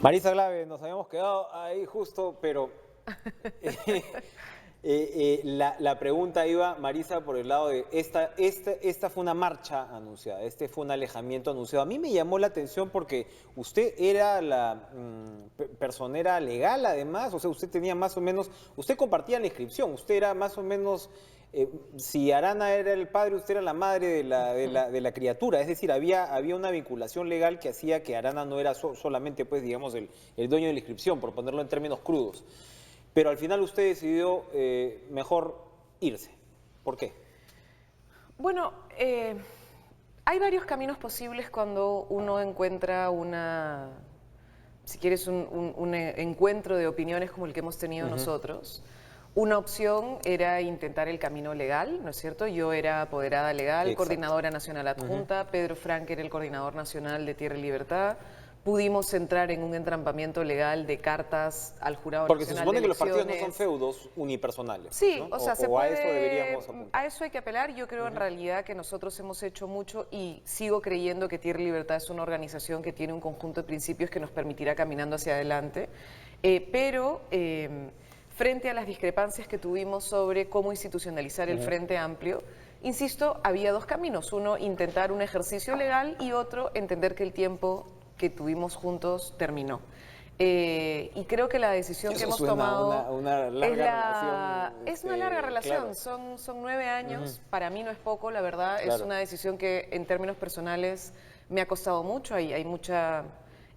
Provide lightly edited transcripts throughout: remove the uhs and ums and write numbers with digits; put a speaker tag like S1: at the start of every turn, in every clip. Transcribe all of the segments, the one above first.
S1: Marisa Glave, nos habíamos quedado ahí justo, pero la pregunta iba, Marisa, por el lado de esta fue una marcha anunciada, este fue un alejamiento anunciado. A mí me llamó la atención porque usted era la personera legal, además, o sea, usted tenía más o menos, usted compartía la inscripción, usted era más o menos, si Arana era el padre, usted era la madre de la criatura, es decir, había una vinculación legal que hacía que Arana no era solamente, pues, digamos, el dueño de la inscripción, por ponerlo en términos crudos. Pero al final usted decidió mejor irse. ¿Por qué?
S2: Bueno, hay varios caminos posibles cuando uno encuentra si quieres, un encuentro de opiniones como el que hemos tenido nosotros. Una opción era intentar el camino legal, ¿no es cierto? Yo era apoderada legal,
S1: Exacto.
S2: coordinadora nacional adjunta, Pedro Frank era el coordinador nacional de Tierra y Libertad. Pudimos entrar en un entrampamiento legal de cartas al Jurado
S1: Porque se
S2: Nacional
S1: supone
S2: de
S1: que los partidos no son
S2: Elecciones.
S1: feudos unipersonales.
S2: Sí,
S1: ¿no?
S2: o sea, se
S1: a
S2: puede,
S1: eso deberíamos apuntar.
S2: a eso hay que apelar. Yo creo en realidad que nosotros hemos hecho mucho y sigo creyendo que Tierra y Libertad es una organización que tiene un conjunto de principios que nos permitirá caminando hacia adelante. Pero frente a las discrepancias que tuvimos sobre cómo institucionalizar el Frente Amplio, insisto, había dos caminos. Uno, intentar un ejercicio legal y otro, entender que el tiempo que tuvimos juntos terminó. Y creo que la decisión
S1: Eso
S2: que hemos
S1: suena
S2: tomado
S1: una larga relación.
S2: es una larga relación,
S1: Claro.
S2: son 9 años, para mí no es poco, la verdad, es
S1: Claro.
S2: una decisión que en términos personales me ha costado mucho, hay mucha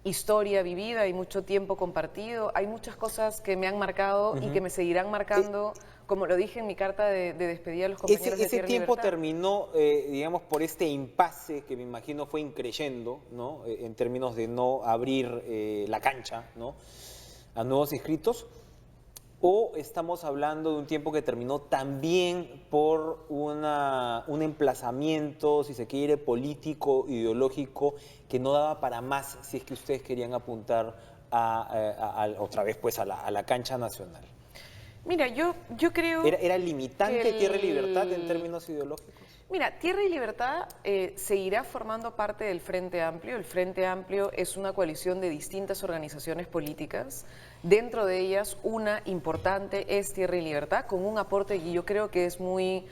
S2: historia vivida, hay mucho tiempo compartido, hay muchas cosas que me han marcado y que me seguirán marcando, como lo dije en mi carta de despedida a los compañeros de
S1: Ese
S2: Tierra y
S1: tiempo
S2: Libertad.
S1: terminó, digamos, por este impasse que me imagino fue increyendo, ¿no? En términos de no abrir la cancha, ¿no? A nuevos inscritos. ¿O estamos hablando de un tiempo que terminó también por un emplazamiento, si se quiere, político, ideológico, que no daba para más si es que ustedes querían apuntar otra vez pues, a la cancha nacional?
S2: Mira, yo creo
S1: ¿Era limitante
S2: que
S1: Tierra y Libertad en términos ideológicos?
S2: Mira, Tierra y Libertad seguirá formando parte del Frente Amplio. El Frente Amplio es una coalición de distintas organizaciones políticas. Dentro de ellas, una importante es Tierra y Libertad, con un aporte que yo creo que es muy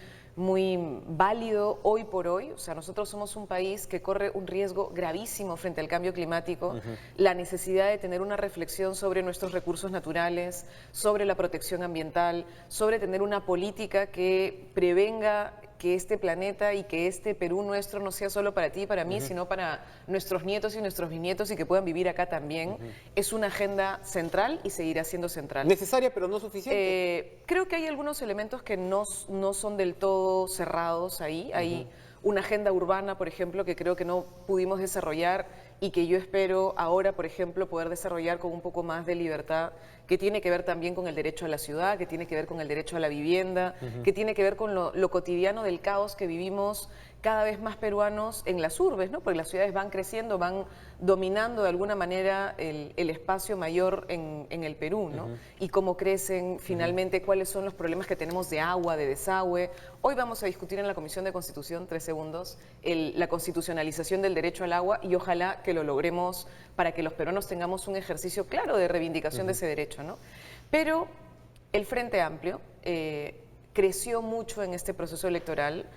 S2: válido hoy por hoy. O sea, nosotros somos un país que corre un riesgo gravísimo frente al cambio climático, la necesidad de tener una reflexión sobre nuestros recursos naturales, sobre la protección ambiental, sobre tener una política que prevenga que este planeta y que este Perú nuestro no sea solo para ti y para mí, sino para nuestros nietos y nuestros bisnietos y que puedan vivir acá también, es una agenda central y seguirá siendo central.
S1: Necesaria, pero no suficiente.
S2: Creo que hay algunos elementos que no son del todo cerrados ahí. Hay una agenda urbana, por ejemplo, que creo que no pudimos desarrollar y que yo espero ahora, por ejemplo, poder desarrollar con un poco más de libertad, que tiene que ver también con el derecho a la ciudad, que tiene que ver con el derecho a la vivienda, que tiene que ver con lo cotidiano del caos que vivimos cada vez más peruanos en las urbes, ¿no? Porque las ciudades van creciendo, van dominando de alguna manera el espacio mayor en el Perú, ¿no? Y cómo crecen finalmente, cuáles son los problemas que tenemos de agua, de desagüe. Hoy vamos a discutir en la Comisión de Constitución, 3 segundos, la constitucionalización del derecho al agua y ojalá que lo logremos para que los peruanos tengamos un ejercicio claro de reivindicación de ese derecho, ¿no? Pero el Frente Amplio creció mucho en este proceso electoral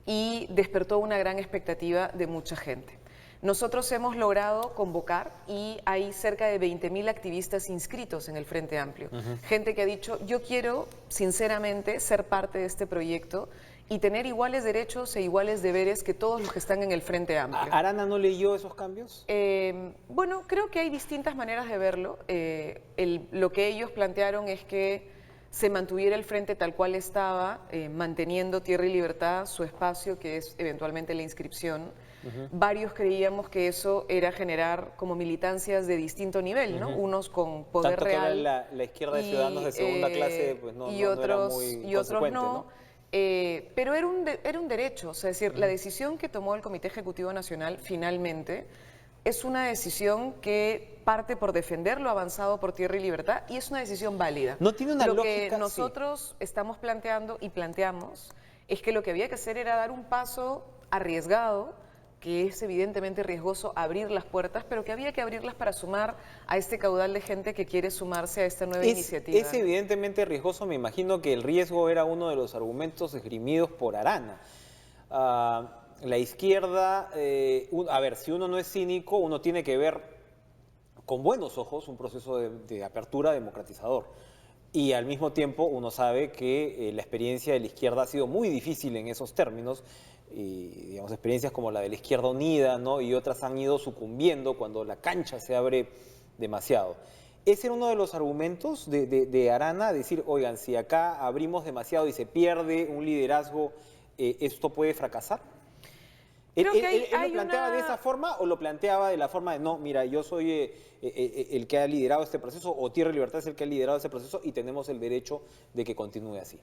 S2: y despertó una gran expectativa de mucha gente. Nosotros hemos logrado convocar y hay cerca de 20.000 activistas inscritos en el Frente Amplio. Gente que ha dicho, yo quiero sinceramente ser parte de este proyecto y tener iguales derechos e iguales deberes que todos los que están en el Frente Amplio.
S1: ¿Arana no leyó esos cambios?
S2: Bueno, creo que hay distintas maneras de verlo. Lo que ellos plantearon es que se mantuviera el frente tal cual estaba, manteniendo Tierra y Libertad su espacio, que es eventualmente la inscripción. Varios creíamos que eso era generar como militancias de distinto nivel, ¿no? Unos con poder
S1: Tanto
S2: real.
S1: que la izquierda de Ciudadanos de segunda clase pues no era muy
S2: y otros
S1: consecuente,
S2: no. Pero era un derecho, o sea, es decir, la decisión que tomó el Comité Ejecutivo Nacional finalmente es una decisión que parte por defender lo avanzado por Tierra y Libertad y es una decisión válida.
S1: No tiene una
S2: Lo
S1: lógica,
S2: que nosotros estamos planteando y planteamos es que lo que había que hacer era dar un paso arriesgado que es evidentemente riesgoso abrir las puertas, pero que había que abrirlas para sumar a este caudal de gente que quiere sumarse a esta nueva iniciativa.
S1: Es evidentemente riesgoso, me imagino que el riesgo era uno de los argumentos esgrimidos por Arana. La izquierda, a ver, si uno no es cínico, uno tiene que ver con buenos ojos un proceso de apertura democratizador. Y al mismo tiempo uno sabe que la experiencia de la izquierda ha sido muy difícil en esos términos, y digamos, experiencias como la de la Izquierda Unida, ¿no? Y otras han ido sucumbiendo cuando la cancha se abre demasiado. Ese era uno de los argumentos de Arana, decir, oigan, si acá abrimos demasiado y se pierde un liderazgo, ¿esto puede fracasar? ¿Él lo planteaba de esa forma o lo planteaba de la forma de, no, mira, yo soy el que ha liderado este proceso, o Tierra y Libertad es el que ha liderado ese proceso y tenemos el derecho de que continúe así?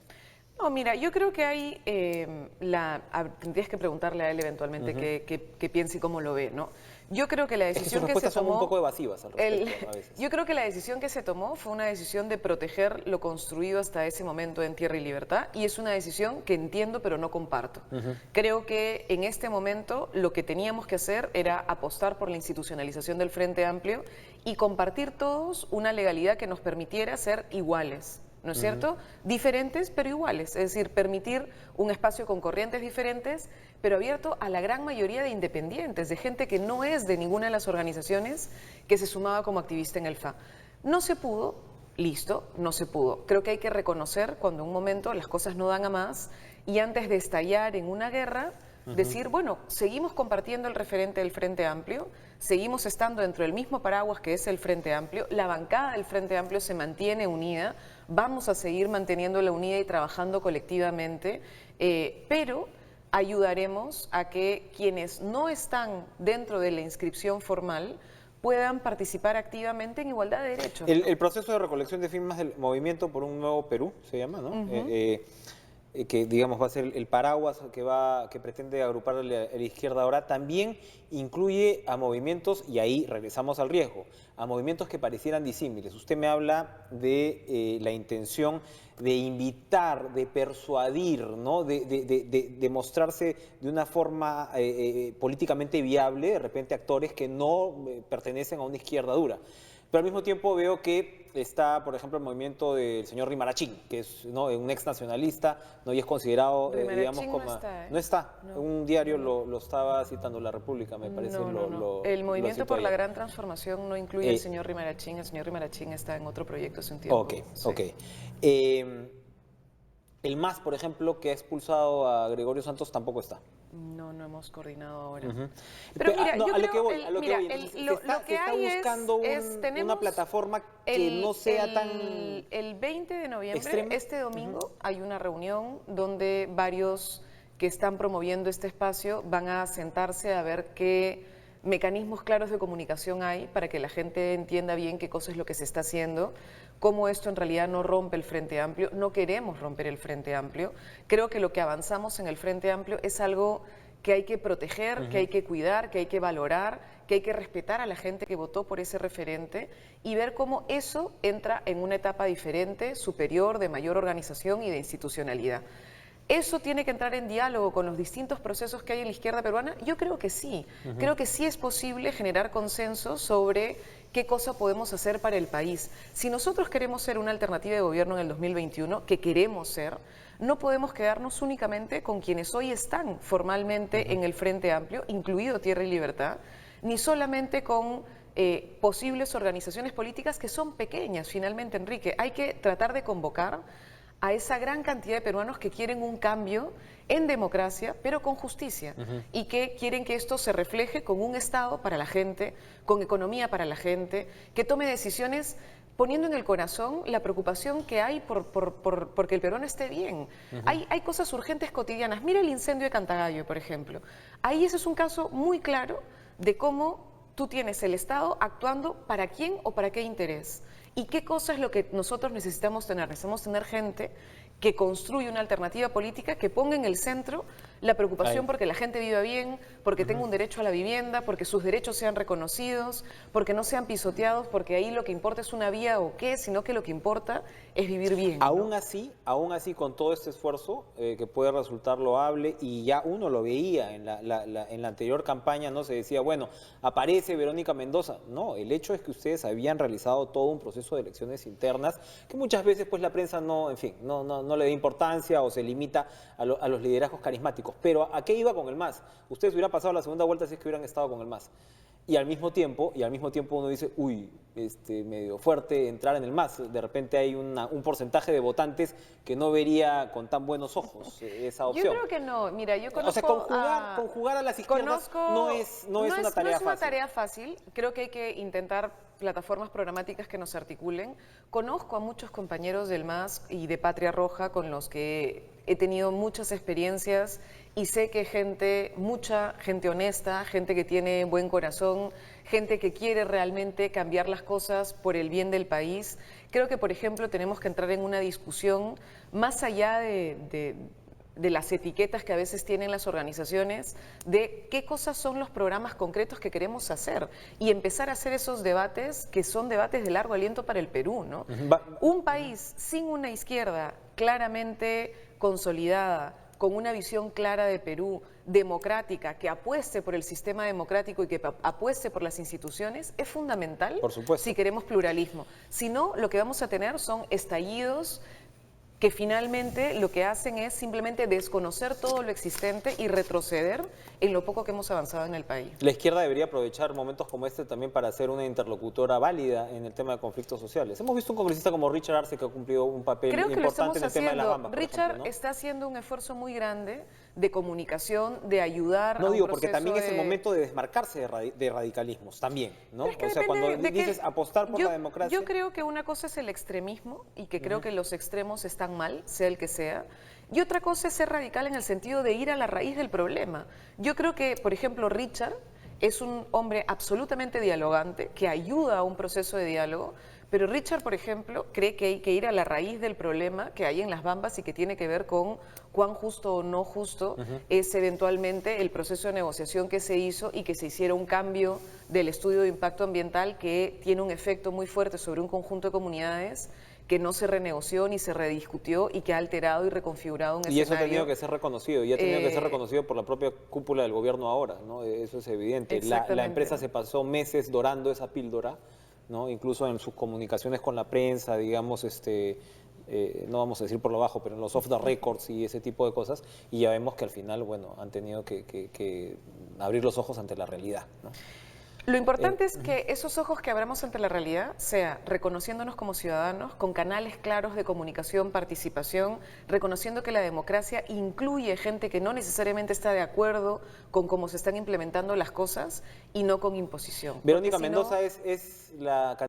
S2: No, mira, yo creo que hay, tendrías que preguntarle a él eventualmente qué piensa y cómo lo ve, ¿no? Yo creo que la decisión que se tomó...
S1: son un poco evasivas al respecto, a veces.
S2: Yo creo que la decisión que se tomó fue una decisión de proteger lo construido hasta ese momento en Tierra y Libertad, y es una decisión que entiendo pero no comparto. Creo que en este momento lo que teníamos que hacer era apostar por la institucionalización del Frente Amplio y compartir todos una legalidad que nos permitiera ser iguales, ¿no es cierto? Diferentes pero iguales, es decir, permitir un espacio con corrientes diferentes, pero abierto a la gran mayoría de independientes, de gente que no es de ninguna de las organizaciones que se sumaba como activista en el FA. No se pudo, listo, no se pudo. Creo que hay que reconocer cuando en un momento las cosas no dan a más y antes de estallar en una guerra, decir, bueno, seguimos compartiendo el referente del Frente Amplio, seguimos estando dentro del mismo paraguas que es el Frente Amplio, la bancada del Frente Amplio se mantiene unida, vamos a seguir manteniéndola unida y trabajando colectivamente, pero ayudaremos a que quienes no están dentro de la inscripción formal puedan participar activamente en igualdad de derechos.
S1: El proceso de recolección de firmas del Movimiento por un Nuevo Perú, se llama, ¿no? Que digamos va a ser el paraguas que pretende agrupar a la izquierda ahora, también incluye a movimientos, y ahí regresamos al riesgo, a movimientos que parecieran disímiles. Usted me habla de la intención de invitar, de persuadir, ¿no? de mostrarse de una forma políticamente viable, de repente actores que no pertenecen a una izquierda dura. Pero al mismo tiempo veo que está, por ejemplo, el movimiento del señor Rimarachín, que es, ¿no?, un ex nacionalista, ¿no?, y es considerado, digamos, como...
S2: No está, ¿eh?
S1: No está. No. Un diario lo estaba citando, La República, me parece.
S2: El Movimiento por la Gran Transformación no incluye al señor Rimarachín. El señor Rimarachín está en otro proyecto hace un tiempo.
S1: Ok, sí. Ok. El MAS, por ejemplo, que ha expulsado a Gregorio Santos, tampoco está.
S2: No hemos coordinado ahora. Pero mira, yo creo
S1: se está buscando una plataforma que no sea tan
S2: el 20 de noviembre,
S1: extrema.
S2: Este domingo, hay una reunión donde varios que están promoviendo este espacio van a sentarse a ver qué mecanismos claros de comunicación hay para que la gente entienda bien qué cosa es lo que se está haciendo, cómo esto en realidad no rompe el Frente Amplio. No queremos romper el Frente Amplio. Creo que lo que avanzamos en el Frente Amplio es algo que hay que proteger, que hay que cuidar, que hay que valorar, que hay que respetar a la gente que votó por ese referente y ver cómo eso entra en una etapa diferente, superior, de mayor organización y de institucionalidad. ¿Eso tiene que entrar en diálogo con los distintos procesos que hay en la izquierda peruana? Yo creo que sí. Creo que sí es posible generar consenso sobre qué cosa podemos hacer para el país. Si nosotros queremos ser una alternativa de gobierno en el 2021, que queremos ser, no podemos quedarnos únicamente con quienes hoy están formalmente en el Frente Amplio, incluido Tierra y Libertad, ni solamente con posibles organizaciones políticas que son pequeñas, finalmente, Enrique. Hay que tratar de convocar a esa gran cantidad de peruanos que quieren un cambio en democracia, pero con justicia, y que quieren que esto se refleje con un Estado para la gente, con economía para la gente, que tome decisiones poniendo en el corazón la preocupación que hay porque el peruano esté bien. Hay cosas urgentes cotidianas. Mira el incendio de Cantagallo, por ejemplo. Ahí ese es un caso muy claro de cómo tú tienes el Estado actuando para quién o para qué interés. ¿Y qué cosa es lo que nosotros necesitamos tener? Necesitamos tener gente que construya una alternativa política que ponga en el centro La preocupación
S1: Ahí.
S2: porque la gente viva bien, porque tenga un derecho a la vivienda, porque sus derechos sean reconocidos, porque no sean pisoteados, porque ahí lo que importa es una vía o qué, sino que lo que importa es vivir bien, ¿no?
S1: Aún así, con todo este esfuerzo, que puede resultar loable, y ya uno lo veía en en la anterior campaña, ¿no? Se decía, bueno, aparece Verónica Mendoza. No, el hecho es que ustedes habían realizado todo un proceso de elecciones internas, que muchas veces pues la prensa no, en fin, no le da importancia o se limita a los liderazgos carismáticos. Pero ¿a qué iba con el MAS? Ustedes hubieran pasado la segunda vuelta si es que hubieran estado con el MAS. Y al mismo tiempo uno dice, uy, medio fuerte entrar en el MAS. De repente hay un porcentaje de votantes que no vería con tan buenos ojos esa
S2: Yo
S1: opción.
S2: creo que no. Mira, yo conozco
S1: O sea, conjugar a las izquierdas no es una tarea
S2: no es una
S1: fácil.
S2: tarea fácil. Creo que hay que intentar plataformas programáticas que nos articulen. Conozco a muchos compañeros del MAS y de Patria Roja con los que he tenido muchas experiencias y sé que mucha gente honesta, gente que tiene buen corazón, gente que quiere realmente cambiar las cosas por el bien del país. Creo que, por ejemplo, tenemos que entrar en una discusión más allá de las etiquetas que a veces tienen las organizaciones, de qué cosas son los programas concretos que queremos hacer y empezar a hacer esos debates que son debates de largo aliento para el Perú, ¿no? Un país sin una izquierda claramente consolidada, con una visión clara de Perú, democrática, que apueste por el sistema democrático y que apueste por las instituciones, es fundamental.
S1: Por supuesto.
S2: Si queremos pluralismo. Si no, lo que vamos a tener son estallidos que finalmente lo que hacen es simplemente desconocer todo lo existente y retroceder en lo poco que hemos avanzado en el país.
S1: La izquierda debería aprovechar momentos como este también para ser una interlocutora válida en el tema de conflictos sociales. Hemos visto un congresista como Richard Arce que ha cumplido un papel
S2: Creo que lo
S1: importante
S2: estamos
S1: en el tema de las
S2: haciendo.
S1: bambas, por
S2: Richard
S1: ejemplo, ¿no?
S2: está haciendo un esfuerzo muy grande de comunicación, de ayudar
S1: No
S2: a un
S1: digo, porque
S2: proceso
S1: también es el
S2: de...
S1: momento de desmarcarse de radicalismos, también, ¿no?
S2: Pero es que
S1: O sea,
S2: depende
S1: cuando
S2: de
S1: dices apostar por la democracia...
S2: Yo creo que una cosa es el extremismo y que creo que los extremos están mal, sea el que sea. Y otra cosa es ser radical en el sentido de ir a la raíz del problema. Yo creo que, por ejemplo, Richard es un hombre absolutamente dialogante que ayuda a un proceso de diálogo, pero Richard, por ejemplo, cree que hay que ir a la raíz del problema que hay en las bambas y que tiene que ver con cuán justo o no justo es eventualmente el proceso de negociación que se hizo y que se hiciera un cambio del estudio de impacto ambiental que tiene un efecto muy fuerte sobre un conjunto de comunidades que no se renegoció ni se rediscutió y que ha alterado y reconfigurado un escenario.
S1: Y eso ha tenido que ser reconocido, y ha tenido que ser reconocido por la propia cúpula del gobierno ahora, ¿no? Eso es evidente. La empresa se pasó meses dorando esa píldora, ¿no? Incluso en sus comunicaciones con la prensa, digamos, no vamos a decir por lo bajo, pero en los off the records y ese tipo de cosas, y ya vemos que al final, bueno, han tenido que abrir los ojos ante la realidad, ¿no?
S2: Lo importante es que esos ojos que abramos ante la realidad sea reconociéndonos como ciudadanos, con canales claros de comunicación, participación, reconociendo que la democracia incluye gente que no necesariamente está de acuerdo con cómo se están implementando las cosas y no con imposición.
S1: Verónica
S2: Porque si
S1: Mendoza
S2: no,
S1: es la candidata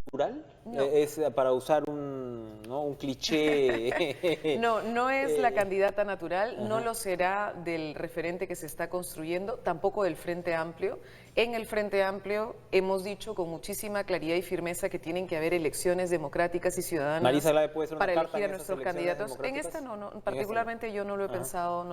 S1: natural,
S2: No.
S1: es para usar un cliché.
S2: no es la candidata natural, no lo será del referente que se está construyendo, tampoco del Frente Amplio. En el Frente Amplio hemos dicho con muchísima claridad y firmeza que tienen que haber elecciones democráticas y ciudadanas
S1: Marisa Glave puede ser una
S2: para
S1: carta
S2: elegir a
S1: en esas
S2: nuestros
S1: elecciones
S2: candidatos. En
S1: democráticas.
S2: esta no,
S1: En esta
S2: particularmente yo no lo he
S1: Ajá.
S2: pensado,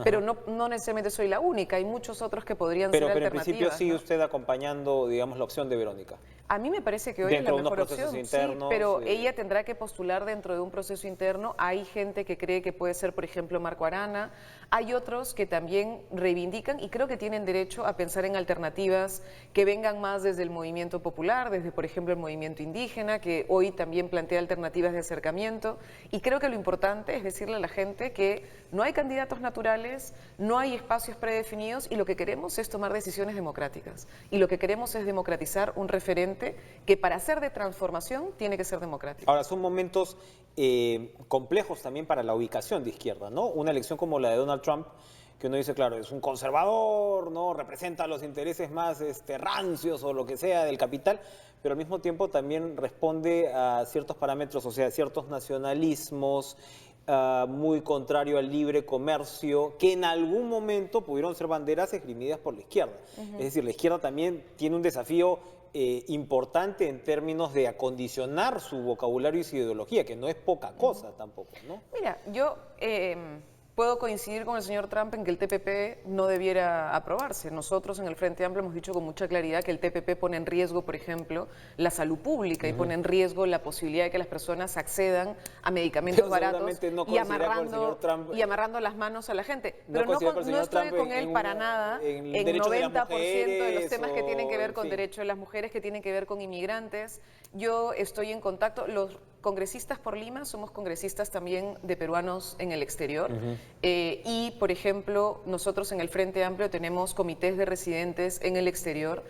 S2: pero no necesariamente soy la única, hay muchos otros que podrían
S1: Pero
S2: ser
S1: en principio
S2: alternativas.
S1: sigue
S2: ¿no?
S1: usted acompañando, digamos, la opción de Verónica.
S2: A mí me parece que hoy es la
S1: Dentro de unos
S2: mejor
S1: procesos
S2: opción,
S1: internos,
S2: sí, pero ella tendrá que postular dentro de un proceso interno. Hay gente que cree que puede ser, por ejemplo, Marco Arana. Hay otros que también reivindican y creo que tienen derecho a pensar en alternativas que vengan más desde el movimiento popular, desde, por ejemplo, el movimiento indígena, que hoy también plantea alternativas de acercamiento. Y creo que lo importante es decirle a la gente que no hay candidatos naturales, no hay espacios predefinidos y lo que queremos es tomar decisiones democráticas. Y lo que queremos es democratizar un referente que para ser de transformación tiene que ser democrático.
S1: Ahora, son momentos complejos también para la ubicación de izquierda, ¿no? Una elección como la de Donald Trump, que uno dice, claro, es un conservador, ¿no? Representa los intereses más rancios o lo que sea del capital, pero al mismo tiempo también responde a ciertos parámetros, o sea, ciertos nacionalismos, muy contrario al libre comercio, que en algún momento pudieron ser banderas esgrimidas por la izquierda. Es decir, la izquierda también tiene un desafío importante en términos de acondicionar su vocabulario y su ideología, que no es poca cosa tampoco, ¿no?
S2: Mira, yo Puedo coincidir con el señor Trump en que el TPP no debiera aprobarse. Nosotros en el Frente Amplio hemos dicho con mucha claridad que el TPP pone en riesgo, por ejemplo, la salud pública y pone en riesgo la posibilidad de que las personas accedan a medicamentos
S1: Pero
S2: baratos
S1: seguramente no
S2: y
S1: coincidirá con el señor Trump,
S2: amarrando las manos a la gente.
S1: no
S2: Pero
S1: coincidirá con el
S2: no
S1: señor
S2: estoy
S1: Trump
S2: con él para nada
S1: en
S2: en
S1: derechos de las
S2: 90% de los
S1: mujeres
S2: temas que tienen que ver
S1: en
S2: con
S1: fin.
S2: derechos de las mujeres, que tienen que ver con inmigrantes. Yo estoy en contacto, los congresistas por Lima somos congresistas también de peruanos en el exterior y, por ejemplo, nosotros en el Frente Amplio tenemos comités de residentes en el exterior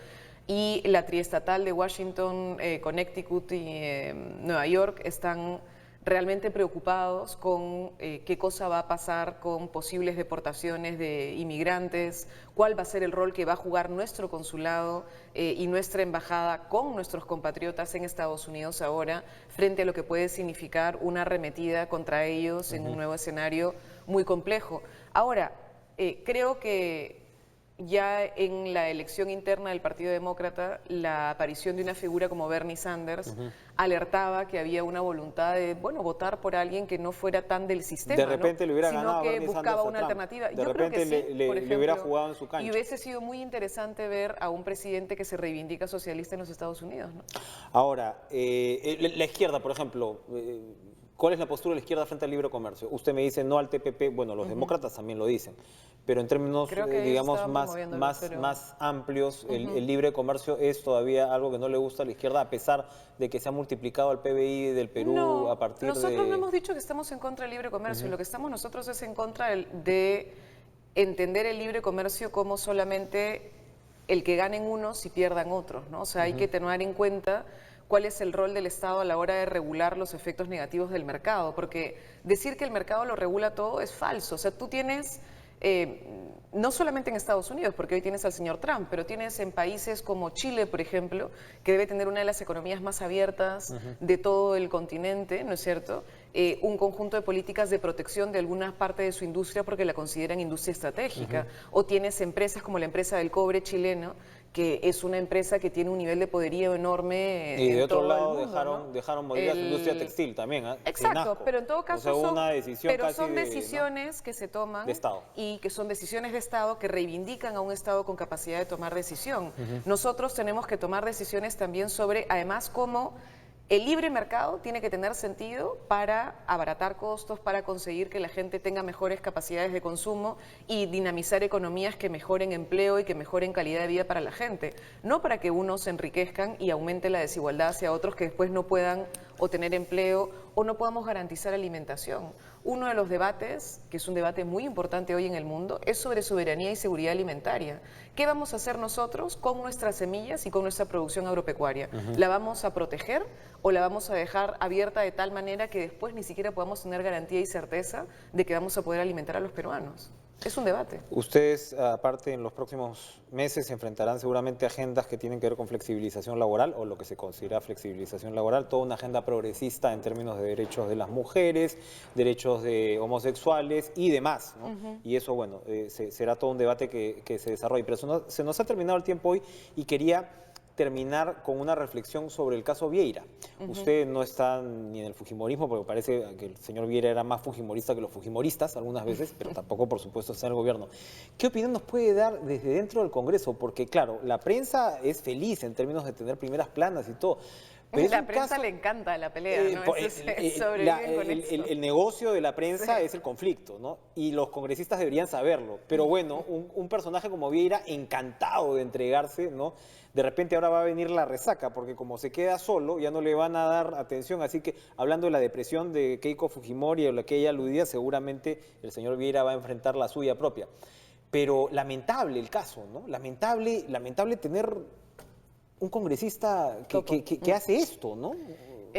S2: y la triestatal de Washington, Connecticut y Nueva York están realmente preocupados con qué cosa va a pasar con posibles deportaciones de inmigrantes, cuál va a ser el rol que va a jugar nuestro consulado y nuestra embajada con nuestros compatriotas en Estados Unidos ahora, frente a lo que puede significar una arremetida contra ellos en un nuevo escenario muy complejo. Ahora, creo que ya en la elección interna del Partido Demócrata, la aparición de una figura como Bernie Sanders alertaba que había una voluntad de, bueno, votar por alguien que no fuera tan del sistema,
S1: De repente le hubiera
S2: sino
S1: ganado a
S2: que
S1: Bernie
S2: buscaba
S1: Sanders a
S2: una
S1: Trump.
S2: alternativa.
S1: De
S2: Yo creo
S1: repente
S2: que sí, por
S1: le hubiera
S2: ejemplo,
S1: jugado en su cancha.
S2: y hubiese sido muy interesante ver a un presidente que se reivindica socialista en los Estados Unidos, ¿no?
S1: Ahora, la izquierda, por ejemplo, ¿cuál es la postura de la izquierda frente al libre comercio? Usted me dice no al TPP, bueno, los demócratas también lo dicen, pero en términos,
S2: Creo que ellos
S1: digamos,
S2: estaban promoviéndolo, pero-
S1: más amplios, el libre comercio es todavía algo que no le gusta a la izquierda, a pesar de que se ha multiplicado el PBI del Perú
S2: No,
S1: a partir
S2: nosotros
S1: de...
S2: no hemos dicho que estamos en contra del libre comercio, lo que estamos nosotros es en contra de entender el libre comercio como solamente el que ganen unos y pierdan otros, ¿no? O sea, hay que tener en cuenta cuál es el rol del Estado a la hora de regular los efectos negativos del mercado, porque decir que el mercado lo regula todo es falso. O sea, tú tienes, no solamente en Estados Unidos, porque hoy tienes al señor Trump, pero tienes en países como Chile, por ejemplo, que debe tener una de las economías más abiertas de todo el continente, ¿no es cierto? Un conjunto de políticas de protección de alguna parte de su industria porque la consideran industria estratégica. O tienes empresas como la empresa del cobre chileno, que es una empresa que tiene un nivel de poderío enorme
S1: Y de
S2: en
S1: otro
S2: todo
S1: lado
S2: el mundo, ¿no?
S1: dejaron morir a su industria textil también, ¿ah? Sin
S2: Exacto,
S1: asco.
S2: pero en todo
S1: O
S2: caso
S1: sea, una decisión
S2: pero
S1: casi
S2: son
S1: de, ¿no?
S2: decisiones que se toman
S1: de Estado.
S2: y que son decisiones de Estado que reivindican a un Estado con capacidad de tomar decisión. Nosotros tenemos que tomar decisiones también sobre, además, cómo el libre mercado tiene que tener sentido para abaratar costos, para conseguir que la gente tenga mejores capacidades de consumo y dinamizar economías que mejoren empleo y que mejoren calidad de vida para la gente. No para que unos se enriquezcan y aumente la desigualdad hacia otros que después no puedan o tener empleo o no podamos garantizar alimentación. Uno de los debates, que es un debate muy importante hoy en el mundo, es sobre soberanía y seguridad alimentaria. ¿Qué vamos a hacer nosotros con nuestras semillas y con nuestra producción agropecuaria? ¿La vamos a proteger o la vamos a dejar abierta de tal manera que después ni siquiera podamos tener garantía y certeza de que vamos a poder alimentar a los peruanos? Es un debate.
S1: Ustedes, aparte, en los próximos meses se enfrentarán seguramente a agendas que tienen que ver con flexibilización laboral o lo que se considera flexibilización laboral, toda una agenda progresista en términos de derechos de las mujeres, derechos de homosexuales y demás, ¿no? Y eso, bueno, será todo un debate que se desarrolle. Pero se nos ha terminado el tiempo hoy y quería terminar con una reflexión sobre el caso Vieira. Usted no está ni en el fujimorismo, porque parece que el señor Vieira era más fujimorista que los fujimoristas algunas veces, pero tampoco, por supuesto, está en el gobierno. ¿Qué opinión nos puede dar desde dentro del Congreso? Porque, claro, la prensa es feliz en términos de tener primeras planas y todo. Pero
S2: La prensa le encanta la pelea, ¿no? Sobreviven con eso.
S1: El negocio de la prensa es el conflicto, ¿no? Y los congresistas deberían saberlo. Pero bueno, un personaje como Vieira, encantado de entregarse, ¿no? De repente ahora va a venir la resaca, porque como se queda solo, ya no le van a dar atención. Así que, hablando de la depresión de Keiko Fujimori, a la que ella aludía, seguramente el señor Vieira va a enfrentar la suya propia. Pero lamentable el caso, ¿no? Lamentable tener un congresista que hace esto, ¿no?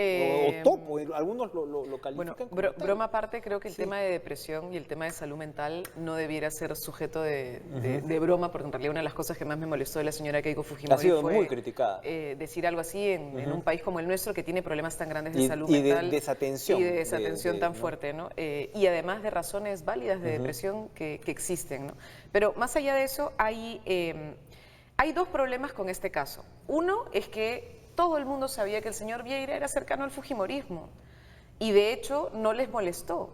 S1: O topo, algunos lo califican
S2: bueno,
S1: como tal.
S2: broma aparte, creo que el tema de depresión y el tema de salud mental no debiera ser sujeto de broma, porque en realidad una de las cosas que más me molestó de la señora Keiko Fujimori
S1: Ha sido
S2: fue
S1: muy criticada.
S2: Decir algo así en un país como el nuestro que tiene problemas tan grandes de salud
S1: y
S2: mental
S1: de desatención.
S2: y de desatención tan
S1: ¿no?
S2: fuerte, ¿no? Y además de razones válidas de depresión que existen, ¿no? Pero más allá de eso, hay dos problemas con este caso. Uno es que todo el mundo sabía que el señor Vieira era cercano al fujimorismo y de hecho no les molestó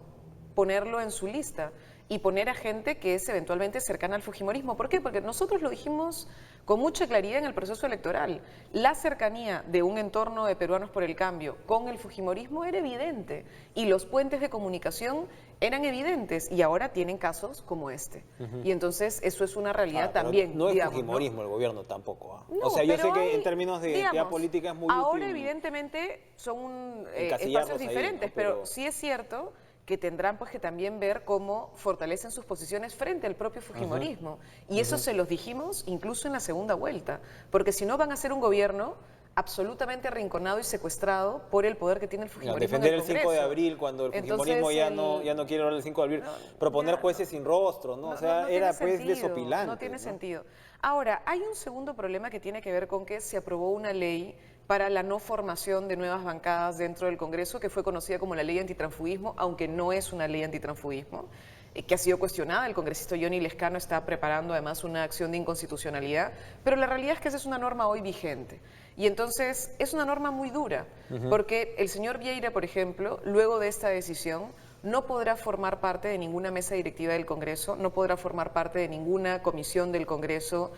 S2: ponerlo en su lista. y poner a gente que es eventualmente cercana al fujimorismo. ¿Por qué? Porque nosotros lo dijimos con mucha claridad en el proceso electoral. La cercanía de un entorno de Peruanos por el Cambio con el fujimorismo era evidente y los puentes de comunicación eran evidentes y ahora tienen casos como este. Y entonces eso es una realidad
S1: Pero
S2: también.
S1: no es
S2: digamos,
S1: fujimorismo el gobierno tampoco.
S2: No,
S1: O sea, yo sé
S2: pero
S1: que
S2: hay,
S1: en términos de identidad
S2: digamos,
S1: política es muy
S2: ahora
S1: útil
S2: evidentemente son
S1: encasillarlos
S2: espacios
S1: ahí,
S2: diferentes,
S1: ¿no?
S2: pero sí es cierto que tendrán pues que también ver cómo fortalecen sus posiciones frente al propio fujimorismo. Y eso se los dijimos incluso en la segunda vuelta, porque si no van a ser un gobierno absolutamente arrinconado y secuestrado por el poder que tiene el fujimorismo
S1: defender
S2: en
S1: el
S2: el
S1: 5 de
S2: Congreso.
S1: abril, cuando el fujimorismo
S2: Entonces,
S1: ya no quiere hablar del 5 de abril, proponer
S2: ya,
S1: jueces sin rostro, ¿no? O sea,
S2: tiene
S1: era pues
S2: sentido,
S1: desopilante.
S2: no tiene
S1: ¿no?
S2: sentido. Ahora, hay un segundo problema que tiene que ver con que se aprobó una ley para la no formación de nuevas bancadas dentro del Congreso, que fue conocida como la ley antitransfugismo, aunque no es una ley antitransfugismo, que ha sido cuestionada. El congresista Johnny Lescano está preparando además una acción de inconstitucionalidad, pero la realidad es que esa es una norma hoy vigente. Y entonces es una norma muy dura, porque el señor Vieira, por ejemplo, luego de esta decisión, no podrá formar parte de ninguna mesa directiva del Congreso, no podrá formar parte de ninguna comisión del Congreso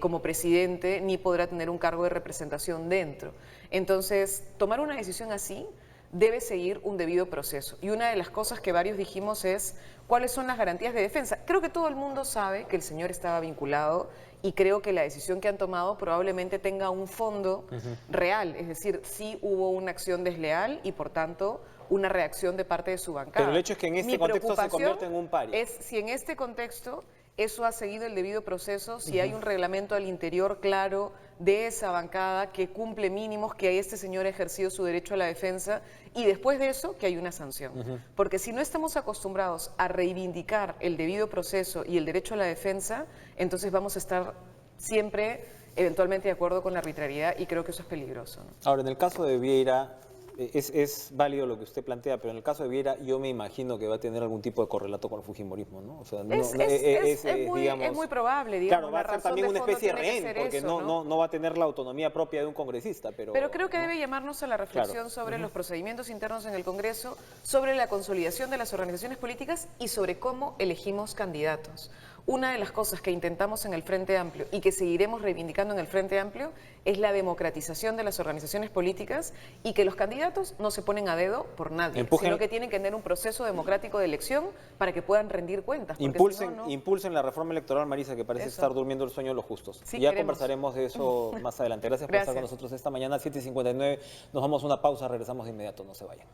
S2: como presidente, ni podrá tener un cargo de representación dentro. Entonces, tomar una decisión así debe seguir un debido proceso. Y una de las cosas que varios dijimos es cuáles son las garantías de defensa. Creo que todo el mundo sabe que el señor estaba vinculado y creo que la decisión que han tomado probablemente tenga un fondo real, es decir, sí hubo una acción desleal y por tanto una reacción de parte de su bancada.
S1: Pero el hecho es que en este contexto se convierte en un paria.
S2: Es si en este contexto eso ha seguido el debido proceso, si hay un reglamento al interior claro de esa bancada que cumple mínimos, que este señor ha ejercido su derecho a la defensa y después de eso que hay una sanción. Porque si no estamos acostumbrados a reivindicar el debido proceso y el derecho a la defensa, entonces vamos a estar siempre eventualmente de acuerdo con la arbitrariedad y creo que eso es peligroso, ¿no?
S1: Ahora, en el caso de Vieira, es válido lo que usted plantea, pero en el caso de Vieira yo me imagino que va a tener algún tipo de correlato con el fujimorismo, ¿no? O sea,
S2: Es muy probable, digamos.
S1: Claro, va a ser también una especie de rehén, porque no va a tener la autonomía propia de un congresista, pero...
S2: Pero creo que debe llamarnos a la reflexión
S1: Claro.
S2: sobre los procedimientos internos en el Congreso, sobre la consolidación de las organizaciones políticas y sobre cómo elegimos candidatos. Una de las cosas que intentamos en el Frente Amplio y que seguiremos reivindicando en el Frente Amplio es la democratización de las organizaciones políticas y que los candidatos no se ponen a dedo por nadie, sino que tienen que tener un proceso democrático de elección para que puedan rendir cuentas.
S1: Impulsen la reforma electoral, Marisa, que parece estar durmiendo el sueño de los justos.
S2: Sí,
S1: ya
S2: queremos.
S1: conversaremos de eso más adelante. Gracias por estar con nosotros esta mañana, 7:59. Nos vamos a una pausa, regresamos de inmediato, no se vayan.